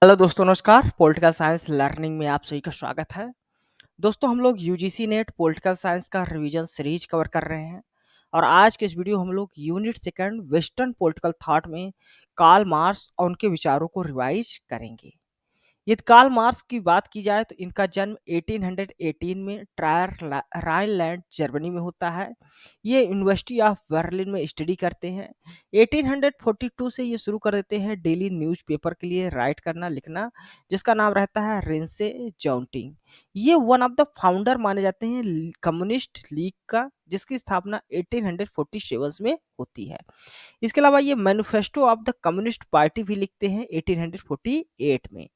Hello दोस्तों, नमस्कार। Political science learning में आप सभी का स्वागत है। दोस्तों, हम लोग यूजीसी नेट पॉलिटिकल साइंस का रिवीजन सीरीज कवर कर रहे हैं और आज के इस वीडियो हम लोग unit second western political thought में कार्ल मार्क्स और उनके विचारों को रिवाइज करेंगे। यदि कार्ल मार्क्स की बात की जाए तो इनका जन्म 1818 में ट्रायर राइनलैंड जर्मनी में होता है। ये यूनिवर्सिटी ऑफ बर्लिन में स्टडी करते हैं। 1842 से ये शुरू कर देते हैं डेली न्यूज़पेपर के लिए राइट करना लिखना, जिसका नाम रहता है रेंसे जाउंटिंग। ये वन ऑफ द फाउंडर माने जाते हैं कम्युनिस्ट लीग का, जिसकी स्थापना 1847 में होती है। इसके अलावा ये manifesto of the communist party भी लिखते हैं 1848 में।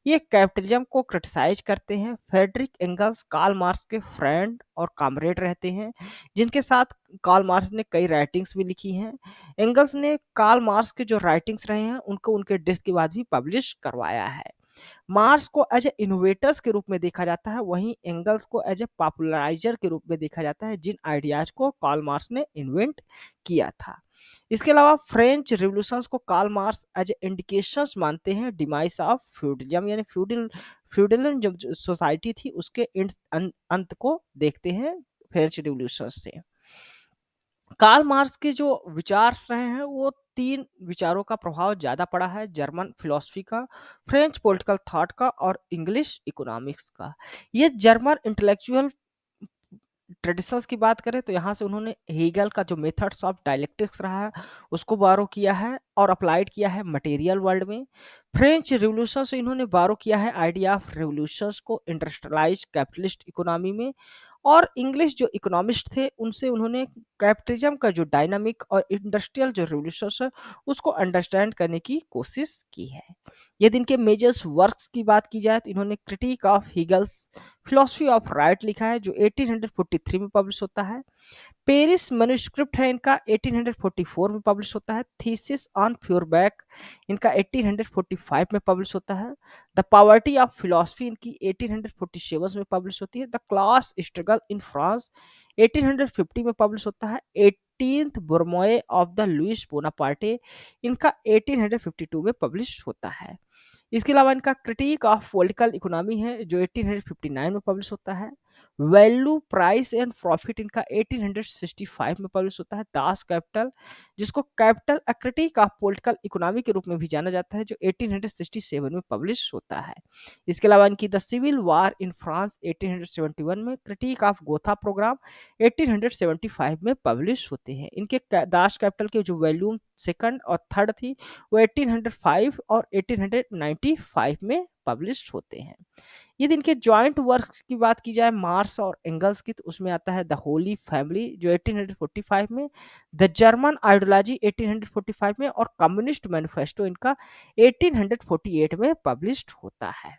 ये कैपिटलिज्म को क्रिटिसाइज करते हैं। फ्रेडरिक एंगल्स कार्ल मार्क्स के फ्रेंड और कॉमरेड रहते हैं, जिनके साथ कार्ल मार्क्स ने कई राइटिंग्स भी लिखी हैं। एंगल्स ने कार्ल मार्क्स के जो राइटिंग्स रहे हैं उनको उनके डेथ के बाद भी पब्लिश करवाया है। मार्क्स को एज ए इनोवेटर्स के रूप में देखा जाता है, वहीं एंगल्स को एज ए पॉपुलराइजर के रूप में देखा जाता है, जिन आइडियाज को कार्ल मार्क्स ने इन्वेंट किया था। इसके अलावा फ्रेंच रिवॉल्यूशंस को कार्ल मार्क्स एज इंडिकेशंस मानते हैं डिमाइस ऑफ फ्यूडलिज्म, यानी फ्यूडलिज्म जो सोसाइटी थी उसके अंत को देखते हैं फ्रेंच रिवॉल्यूशन से। कार्ल मार्क्स के जो विचार रहे हैं वो तीन विचारों का प्रभाव ज्यादा पड़ा है: जर्मन फिलोसफी का, फ्रेंच पॉलिटिकल थॉट का और इंग्लिश इकोनॉमिक्स का। ये जर्मन इंटेलेक्चुअल ट्रेडिशंस की बात करें तो यहाँ से उन्होंने हेगल का जो मेथड्स ऑफ डायलेक्टिक्स रहा है उसको बारो किया है और अप्लाइड किया है मटेरियल वर्ल्ड में। फ्रेंच रिवॉल्यूशन से इन्होंने बारो किया है आइडिया ऑफ रिवॉल्यूशंस को इंडस्ट्रियलाइज कैपिटलिस्ट इकोनॉमी में। और इंग्लिश जो इकोनॉमिस्ट थे उनसे उन्होंने कैपिटलिज्म का जो डायनामिक और इंडस्ट्रियल जो रिवॉल्यूशंस है उसको अंडरस्टैंड करने की कोशिश की है। यदि इनके मेजर्स वर्क्स की बात की जाए तो इन्होंने critique of Hegel's philosophy of right लिखा है जो 1843 में पब्लिश होता है। पेरिस मैन्युस्क्रिप्ट है इनका 1844 में पब्लिश होता है। थीसिस ऑन फ्यूरबैक इनका 1845 में पब्लिश होता है। द पॉवर्टी ऑफ फिलोसफी इनकी 1847 में पब्लिश होती है। The class struggle in France 1850 में पब्लिश होता है। 18th Brumaire of the Louis Bonaparte इनका 1852 में पब्लिश होता है। इसके अलावा इनका क्रिटिक ऑफ पॉलिटिकल इकोनॉमी है जो 1859 में पब्लिश होता है। वैल्यू प्राइस एंड प्रॉफिट इनका 1865 में पब्लिश होता है। दास कैपिटल, जिसको capital a critic of political economy के रूप में भी जाना जाता है, जो 1867 में पब्लिश होता है। इसके अलावा इनकी the civil war in France 1871 में, क्रिटिक ऑफ गोथा प्रोग्राम 1875 में पब्लिश होते हैं। इनके दास कैपिटल के जो वैल्यूम सेकंड और थर्ड थी वो 1805 और 1895 में पब्लिश होते हैं। यदि इनके जॉइंट वर्क्स की बात की जाए मार्क्स और एंगल्स की तो उसमें आता है द होली फैमिली जो 1845 में, द जर्मन आइडियोलॉजी 1845 में और कम्युनिस्ट मैनिफेस्टो इनका 1848 में पब्लिश्ड होता है।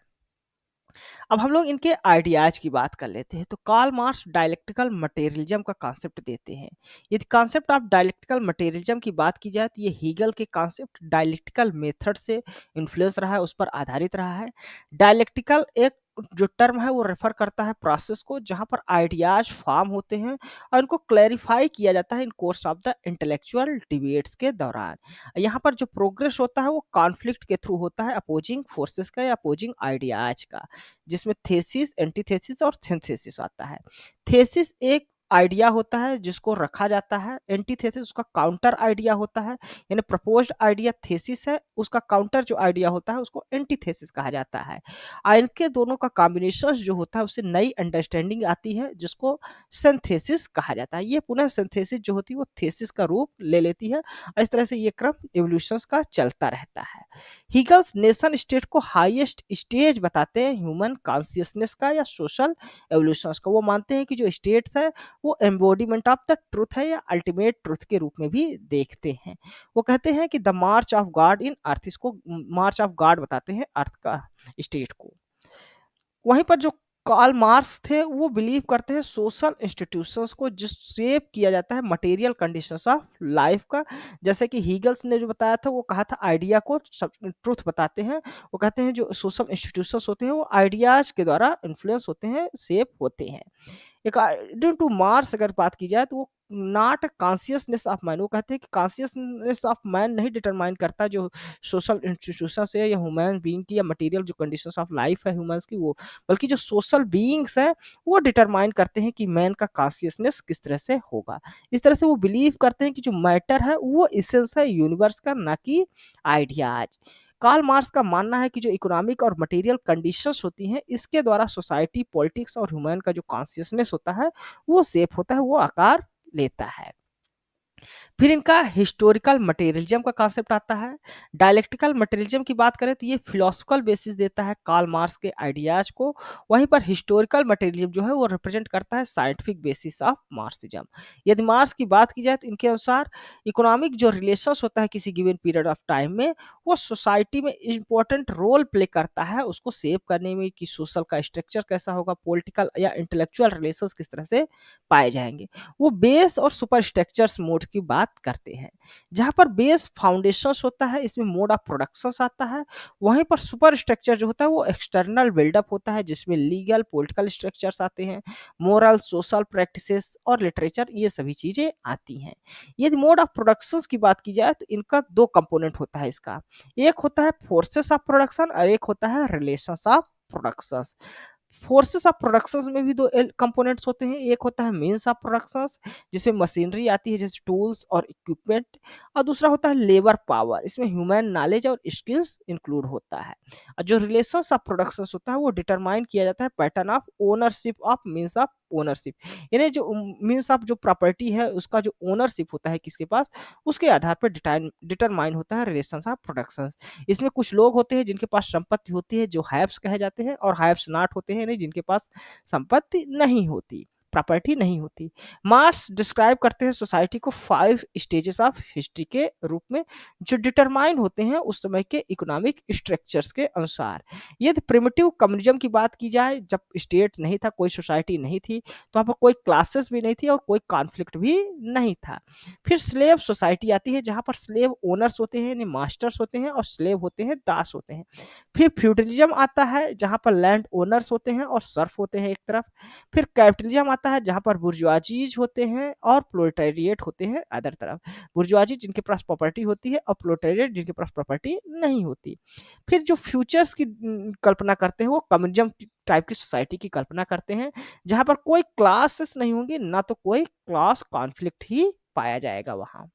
अब हम लोग इनके आइडियाज की बात कर लेते हैं तो कार्ल मार्क्स डायलेक्टिकल मटेरियलिज्म का कॉन्सेप्ट देते हैं। यदि कॉन्सेप्ट ऑफ डायलेक्टिकल मटेरियलिज्म की बात की जाए तो ये हीगल के कॉन्सेप्ट डायलेक्टिकल मेथड से इन्फ्लुएंस रहा है, उस पर आधारित रहा है। डायलेक्टिकल एक जो टर्म है वो रेफर करता है प्रोसेस को जहां पर आइडियाज फॉर्म होते हैं और इनको क्लैरिफाई किया जाता है in course of the intellectual debates के दौरान। यहाँ पर जो प्रोग्रेस होता है वो कॉन्फ्लिक्ट के थ्रू होता है, अपोजिंग फोर्सेस का या अपोजिंग आइडियाज का, जिसमें थेसिस, एंटीथेसिस और सिंथेसिस आता है। थेसिस एक आइडिया होता है जिसको रखा जाता है, एंटीथेसिस उसका काउंटर आइडिया होता है, यानी प्रपोज्ड आइडिया थेसिस है, उसका काउंटर जो आइडिया होता है उसको एंटीथेसिस कहा जाता है। इनके दोनों का कॉम्बिनेशन जो होता है उससे नई अंडरस्टैंडिंग आती है जिसको सिंथेसिस कहा जाता है। ये पुनः सिंथेसिस जो होती है वो थेसिस का रूप ले लेती है और इस तरह से ये क्रम इवोल्यूशन का चलता रहता है। हीगल्स नेशन स्टेट को हाईएस्ट स्टेज बताते हैं ह्यूमन कॉन्शियसनेस का या सोशल एवोल्यूशन का। वो मानते हैं कि जो स्टेट्स है वो एम्बॉडीमेंट ऑफ द ट्रुथ है या अल्टीमेट ट्रुथ के रूप में भी देखते हैं। वो कहते हैं कि द मार्च ऑफ गॉड इन अर्थ, इसको मार्च ऑफ गॉड बताते हैं अर्थ का स्टेट को। वहीं पर जो कार्ल मार्क्स थे वो बिलीव करते हैं सोशल इंस्टीट्यूशंस को जिस शेप किया जाता है मटेरियल कंडीशंस ऑफ लाइफ का। जैसे कि हीगल्स ने जो बताया था वो कहा था आइडिया को ट्रुथ बताते हैं। वो कहते हैं जो सोशल इंस्टीट्यूशंस होते हैं वो आइडियाज के द्वारा इन्फ्लुएंस होते हैं, शेप होते हैं। अकॉर्डिंग टू मार्क्स अगर बात की जाए तो वो नॉट कॉन्शियसनेस ऑफ मैन। वो कहते हैं कि कॉन्शियसनेस ऑफ मैन नहीं डिटरमाइन करता जो सोशल इंस्टीट्यूशन है या ह्यूमन बीइंग की या मटेरियल जो कंडीशंस ऑफ लाइफ है ह्यूमंस की वो, बल्कि जो सोशल बीइंग्स है वो डिटरमाइन करते हैं कि मैन का कॉन्शियसनेस किस तरह से होगा। इस तरह से वो बिलीव करते हैं कि जो मैटर है वो इसेंस है यूनिवर्स का, ना कि आइडियाज। कार्ल मार्क्स का मानना है कि जो इकोनॉमिक और मटेरियल कंडीशंस होती हैं इसके द्वारा सोसाइटी, पॉलिटिक्स और ह्यूमन का जो कॉन्शियसनेस होता है वो शेप होता है, वो आकार लेता है। फिर इनका हिस्टोरिकल मटेरियलिज्म का कॉन्सेप्ट आता है। डायलेक्टिकल मटेरियलिज्म की बात करें तो ये फिलोसफिकल बेसिस देता है कार्ल मार्क्स के आइडियाज को। वहीं पर हिस्टोरिकल मटेरियलिज्म जो है वो रिप्रेजेंट करता है साइंटिफिक बेसिस ऑफ मार्क्सिज्म। यदि मार्क्स की बात की जाए तो इनके अनुसार इकोनॉमिक जो रिलेशंस होता है किसी गिवन पीरियड ऑफ टाइम में वो सोसाइटी में इंपॉर्टेंट रोल प्ले करता है उसको सेव करने में, कि सोशल का स्ट्रक्चर कैसा होगा, पॉलिटिकल या इंटेलेक्चुअल रिलेशंस किस तरह से पाए जाएंगे। वो बेस और सुपर स्ट्रक्चर्स मोड की बात करते हैं। जहाँ पर बेस फाउंडेशंस होता है इसमें मोड ऑफ प्रोडक्शंस आता है। वहीं पर सुपर स्ट्रक्चर जो होता है वो एक्सटर्नल बिल्डअप होता है जिसमें लीगल पॉलिटिकल स्ट्रक्चर्स आते हैं, मोरल सोशल प्रैक्टिसेस और लिटरेचर, ये सभी चीजें आती हैं। यदि मोड ऑफ प्रोडक्शंस की बात की जाए तो इनका दो कंपोनेंट होता है इसका। एक होता है फोर्सेस ऑफ प्रोडक्शन और एक होता है relations of productions. Forces of productions में भी दो कंपोनेंट्स होते हैं। एक होता है मीन्स ऑफ प्रोडक्शंस जिसमें मशीनरी आती है जैसे टूल्स और इक्विपमेंट, और दूसरा होता है लेबर पावर, इसमें ह्यूमन नॉलेज और स्किल्स इंक्लूड होता है। और जो रिलेशंस ऑफ प्रोडक्शंस होता है वो डिटरमाइन किया जाता है pattern of ownership of means of ownership, यानी जो मीन्स ऑफ जो प्रॉपर्टी है उसका जो ओनरशिप होता है किसके पास, उसके आधार पर डिटरमाइन होता है रिलेशंस ऑफ प्रोडक्शंस। इसमें कुछ लोग होते हैं जिनके पास संपत्ति होती है जो हैव्स कहे जाते हैं, और हैव्स नॉट होते हैं नहीं जिनके पास संपत्ति नहीं होती, प्रॉपर्टी नहीं होती। मार्क्स डिस्क्राइब करते हैं सोसाइटी को 5 स्टेजेस ऑफ हिस्ट्री के रूप में जो डिटरमाइन होते हैं उस समय के इकोनॉमिक स्ट्रक्चर्स के अनुसार। यदि प्रिमिटिव कम्युनिज्म की बात की जाए, जब स्टेट नहीं था, कोई सोसाइटी नहीं थी, तो वहाँ पर कोई क्लासेस भी नहीं थी और कोई कॉन्फ्लिक्ट भी नहीं था। फिर स्लेव सोसाइटी आती है जहाँ पर स्लेव ओनर्स होते हैं यानी मास्टर्स होते हैं और स्लेव होते हैं दास होते हैं। फिर फ्यूडलिज्म आता है जहाँ पर लैंड ओनर्स होते हैं और सर्फ होते हैं एक तरफ। फिर कैपिटलिज्म आता है जहाँ पर बुर्जुआजीज होते हैं और प्रोलेटारिएट होते हैं अदर तरफ। बुर्जुआजी जिनके पास प्रॉपर्टी होती है और प्रोलेटारिएट जिनके पास प्रॉपर्टी नहीं होती। फिर जो फ्यूचर्स की कल्पना करते हैं वो कम्युनिज्म टाइप की सोसाइटी की कल्पना करते हैं जहाँ पर कोई क्लासेस नहीं होंगी, ना तो कोई क्लास कॉन्फ्लिक्ट ही पाया जाएगा वहाँ।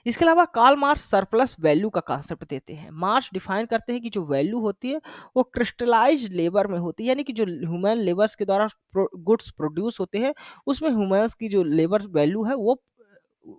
इसके अलावा कार्ल मार्क्स सरप्लस वैल्यू का कॉन्सेप्ट देते हैं। मार्क्स डिफाइन करते हैं कि जो वैल्यू होती है वो क्रिस्टलाइज्ड लेबर में होती है, यानी कि जो ह्यूमन लेबर्स के द्वारा गुड्स प्रोड्यूस होते हैं उसमें ह्यूमंस की जो लेबर वैल्यू है वो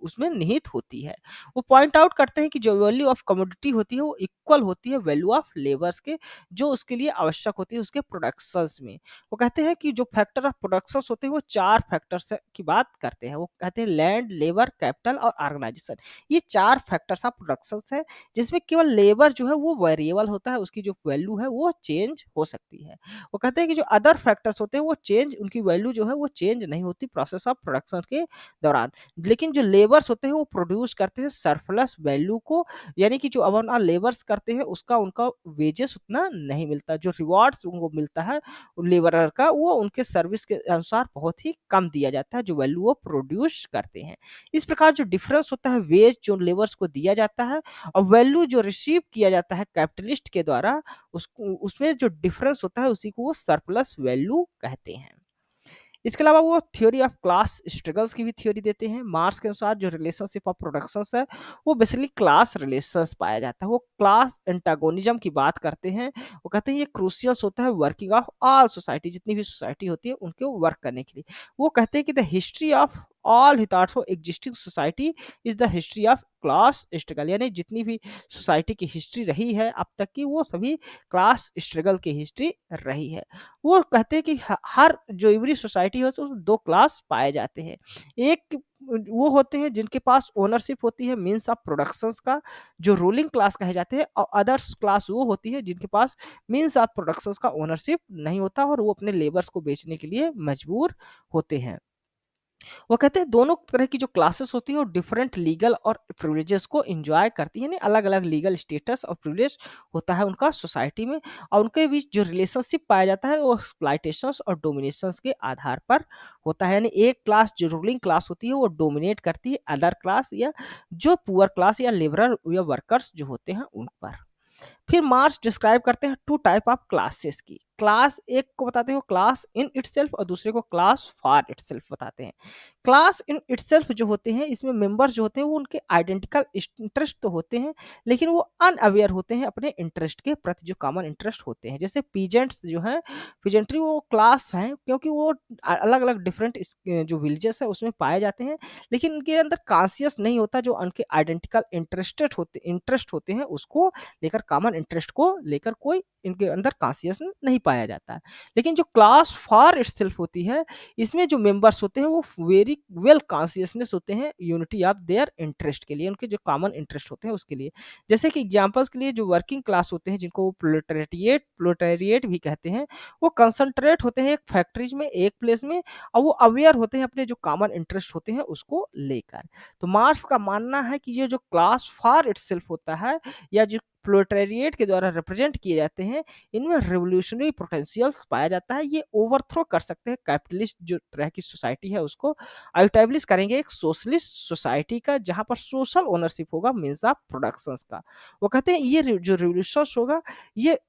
उसमें निहित होती है। वो पॉइंट आउट करते हैं कि जो वैल्यू ऑफ कमोडिटी होती है वो इक्वल होती है वैल्यू ऑफ लेबर्स के, जो उसके लिए आवश्यक होती है उसके प्रोडक्शंस में। वो कहते हैं कि जो फैक्टर ऑफ प्रोडक्शंस होते हैं वो 4 फैक्टर्स की बात करते हैं। वो कहते हैं लैंड, लेबर, कैपिटल और ऑर्गेनाइजेशन। ये 4 फैक्टर्स ऑफ प्रोडक्शंस है जिसमें केवल लेबर जो है वो वेरिएबल होता है, उसकी जो वैल्यू है वो चेंज हो सकती है। वो कहते हैं कि जो अदर फैक्टर्स होते हैं वो चेंज, उनकी वैल्यू जो है वो चेंज नहीं होती प्रोसेस ऑफ प्रोडक्शन के दौरान। लेकिन जो लेबर्स होते हैं वो प्रोड्यूस करते हैं सरप्लस वैल्यू को, यानी कि जो अपना लेबर्स करते हैं उसका उनका वेजेस उतना नहीं मिलता, जो रिवार्ड्स उनको मिलता है लेबरर का वो उनके सर्विस के अनुसार बहुत ही कम दिया जाता है जो वैल्यू वो प्रोड्यूस करते हैं। इस प्रकार जो डिफरेंस होता है वेज जो लेबर्स को दिया जाता है और वैल्यू जो रिसीव किया जाता है कैपिटलिस्ट के द्वारा, उसको उसमें जो डिफरेंस होता है उसी को वो सरप्लस वैल्यू कहते हैं। इसके अलावा वो थ्योरी ऑफ क्लास स्ट्रगल्स की भी थ्योरी देते हैं। मार्क्स के अनुसार जो रिलेशनशिप ऑफ प्रोडक्शंस है वो बेसिकली क्लास रिलेशंस पाया जाता है। वो क्लास एंटागोनिज्म की बात करते हैं। वो कहते हैं ये क्रूशियस होता है वर्किंग ऑफ ऑल सोसाइटी, जितनी भी सोसाइटी होती है उनके वर्क करने के लिए। वो कहते हैं कि the history of all hitherto existing society is the history of class struggle, यानी जितनी भी सोसाइटी की हिस्ट्री रही है अब तक की वो सभी क्लास स्ट्रगल की हिस्ट्री रही है। वो कहते हैं कि हर जो एवरी सोसाइटी है उसमें 2 क्लास पाए जाते हैं। एक वो होते हैं जिनके पास ओनरशिप होती है मीन्स ऑफ प्रोडक्शंस का, जो रूलिंग क्लास कहे जाते हैं, और अदर्स क्लास वो होती है जिनके पास मीन्स ऑफ प्रोडक्शंस का ओनरशिप नहीं होता और वो अपने लेबर्स को बेचने के लिए मजबूर होते हैं। वो कहते हैं दोनों तरह की जो क्लासेस होती है वो डिफरेंट लीगल और प्रिविलेजेस को एंजॉय करती है, यानी अलग अलग लीगल स्टेटस और प्रिविलेज होता है उनका सोसाइटी में, और उनके बीच जो रिलेशनशिप पाया जाता है वो एक्सप्लॉयटेशंस और डोमिनेशंस के आधार पर होता है। यानी एक क्लास जो रूलिंग क्लास होती है वो डोमिनेट करती है अदर क्लास या जो पुअर क्लास या लेबरर या वर्कर्स जो होते हैं उन पर। फिर मार्क्स डिस्क्राइब करते हैं टू टाइप ऑफ क्लासेस की। क्लास एक को बताते हैं वो क्लास इन इटसेल्फ, और दूसरे को क्लास फॉर इटसेल्फ बताते हैं। क्लास इन इटसेल्फ जो होते हैं इसमें मेंबर्स जो होते हैं वो उनके आइडेंटिकल इंटरेस्ट तो होते हैं, लेकिन वो अनअवेयर होते हैं अपने इंटरेस्ट के प्रति, जो कॉमन इंटरेस्ट होते हैं। जैसे पीजेंट्स जो है, पीजेंट्री वो क्लास है क्योंकि वो अलग अलग डिफरेंट जो विलेजेस है उसमें पाए जाते हैं, लेकिन इनके अंदर कॉन्शियस नहीं होता, जो उनके आइडेंटिकल इंटरेस्ट होते हैं उसको लेकर, कॉमन इंटरेस्ट को लेकर कोई इनके अंदर कॉन्शियस नहीं पाया जाता है। लेकिन जो क्लास फॉर इटसेल्फ होती है इसमें जो मेंबर्स होते हैं वो वेरी वेल कॉन्शियसनेस होते हैं यूनिटी ऑफ देयर इंटरेस्ट के लिए, उनके जो कॉमन इंटरेस्ट होते हैं उसके लिए। जैसे कि एग्जांपल्स के लिए जो वर्किंग क्लास होते हैं जिनको वो प्रोलेटारिएट भी कहते हैं, वो कंसंट्रेट होते हैं एक फैक्ट्रीज में, एक प्लेस में, और वो अवेयर होते हैं अपने जो कॉमन इंटरेस्ट होते हैं उसको लेकर। तो मार्क्स का मानना है कि ये जो क्लास फॉर इटसेल्फ होता है या जो प्रोलेटारिएट के द्वारा रिप्रेजेंट किए जाते हैं, इनमें रिवोल्यूशनरी पोटेंशियल्स पाया जाता है। ये ओवरथ्रो कर सकते हैं कैपिटलिस्ट जो तरह की सोसाइटी है उसको, एस्टैब्लिश करेंगे एक सोशलिस्ट सोसाइटी का, जहां पर सोशल ओनरशिप होगा मींस ऑफ प्रोडक्शंस का। वो कहते हैं ये जो रिवोल्यूशन होगा ये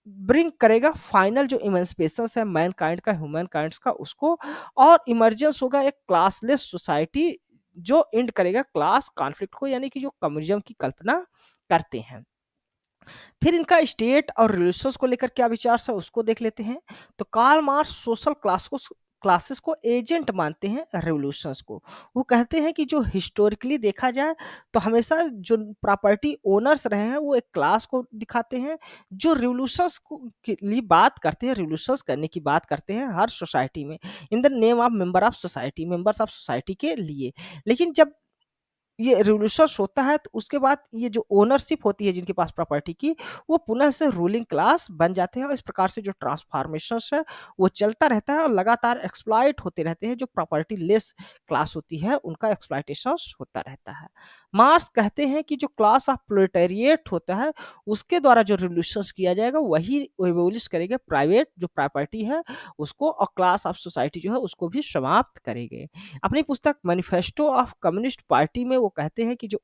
ब्रिंग करेगा फाइनल जो इमेंसिपेशन है मैनकाइंड का, ह्यूमन काइंड का उसको, और इमर्जेंस होगा एक क्लासलेस सोसाइटी जो एंड करेगा क्लास कॉन्फ्लिक्ट को, यानी कि जो कम्युनिज्म की कल्पना करते हैं। फिर इनका स्टेट और रिलेशंस को लेकर क्या विचार है उसको देख लेते हैं। तो कार्ल मार्क्स सोशल क्लासेस को एजेंट मानते हैं रेवोल्यूशंस को। वो कहते हैं कि जो हिस्टोरिकली देखा जाए तो हमेशा जो प्रॉपर्टी ओनर्स रहे हैं वो एक क्लास को दिखाते हैं, जो रिवोल्यूशंस के लिए बात करते हैं, रिवोल्यूशंस करने की बात करते हैं हर सोसाइटी में, in the name of members of society के लिए। लेकिन जब ये रिवोल्यूशंस होता है तो उसके बाद ये जो ओनरशिप होती है जिनके पास प्रॉपर्टी की, वो पुनः से रूलिंग क्लास बन जाते हैं, और इस प्रकार से जो ट्रांसफॉर्मेशंस है वो चलता रहता है और लगातार एक्सप्लॉइट होते रहते हैं। जो प्रॉपर्टी लेस क्लास होती है उनका एक्सप्लॉइटेशंस होता रहता है। मार्क्स कहते हैं कि जो क्लास ऑफ प्रोलेटारिएट होता है उसके द्वारा जो रिवोल्यूशंस किया जाएगा वही एबोलिश करेगा प्राइवेट जो प्रॉपर्टी है उसको, और क्लास ऑफ सोसाइटी जो है उसको भी समाप्त करेंगे। अपनी पुस्तक मैनिफेस्टो ऑफ कम्युनिस्ट पार्टी में वो कहते हैं कि जो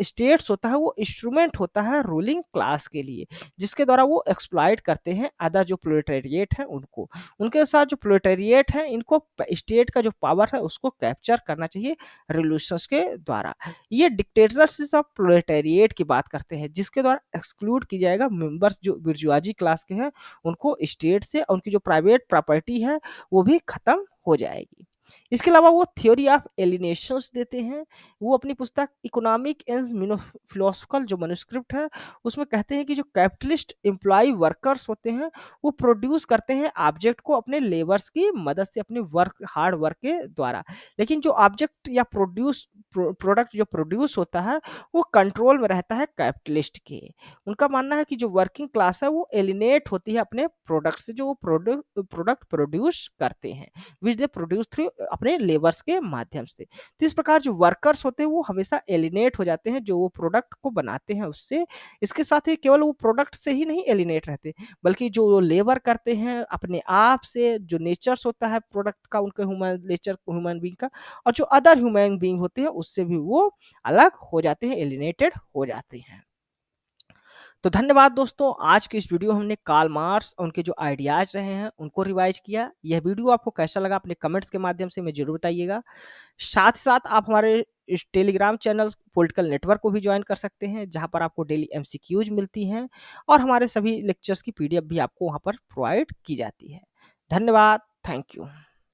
स्टेट्स होता है वो इंस्ट्रूमेंट होता है रूलिंग क्लास के लिए, जिसके द्वारा वो एक्सप्लॉइट करते हैं अदर जो प्रोलेटारिएट है उनको। उनके साथ जो प्रोलेटारिएट है इनको स्टेट का जो पावर है उसको कैप्चर करना चाहिए रिवोल्यूशंस के द्वारा। ये डिक्टेटरशिप ऑफ प्रोलेटारिएट की बात करते हैं, जिसके द्वारा एक्सक्लूड की जाएगा मेंबर्स जो बुर्जुआजी क्लास के हैं उनको स्टेट से, और उनकी जो प्राइवेट प्रॉपर्टी है वो भी खत्म हो जाएगी। इसके अलावा वो थ्योरी ऑफ एलिनेशंस देते हैं। वो अपनी पुस्तक इकोनॉमिक एंड फिलोसफिकल जो मैन्युस्क्रिप्ट है उसमें कहते हैं कि जो कैपिटलिस्ट एम्प्लॉय वर्कर्स होते हैं वो प्रोड्यूस करते हैं ऑब्जेक्ट को अपने लेबर्स की मदद से, अपने हार्ड वर्क के द्वारा, लेकिन जो ऑब्जेक्ट या प्रोडक्ट जो प्रोड्यूस होता है वो कंट्रोल में रहता है कैपिटलिस्ट के। उनका मानना है कि जो वर्किंग क्लास है वो एलिनेट होती है अपने प्रोडक्ट से, जो वो प्रोडक्ट प्रोड्यूस करते हैं विच दे प्रोड्यूस थ्रू अपने लेबर्स के माध्यम से। तो इस प्रकार जो वर्कर्स होते हैं वो हमेशा एलिनेट हो जाते हैं जो वो प्रोडक्ट को बनाते हैं उससे। इसके साथ ही केवल वो प्रोडक्ट से ही नहीं एलिनेट रहते, बल्कि जो लेबर करते हैं अपने आप से, जो नेचर्स होता है प्रोडक्ट का, उनके ह्यूमन नेचर ह्यूमन बीइंग का, और जो अदर ह्यूमन बीइंग होते हैं उससे भी वो अलग हो जाते हैं, एलिनेटेड हो जाते हैं। तो धन्यवाद दोस्तों, आज की इस वीडियो हमने कार्ल मार्क्स और उनके जो आइडियाज रहे हैं उनको रिवाइज किया। यह वीडियो आपको कैसा लगा अपने कमेंट्स के माध्यम से हमें जरूर बताइएगा। साथ ही साथ आप हमारे इस टेलीग्राम चैनल पॉलिटिकल नेटवर्क को भी ज्वाइन कर सकते हैं, जहां पर आपको डेली एमसीक्यूज मिलती हैं और हमारे सभी लेक्चर्स की पीडीएफ भी आपको वहां पर प्रोवाइड की जाती है। धन्यवाद, थैंक यू।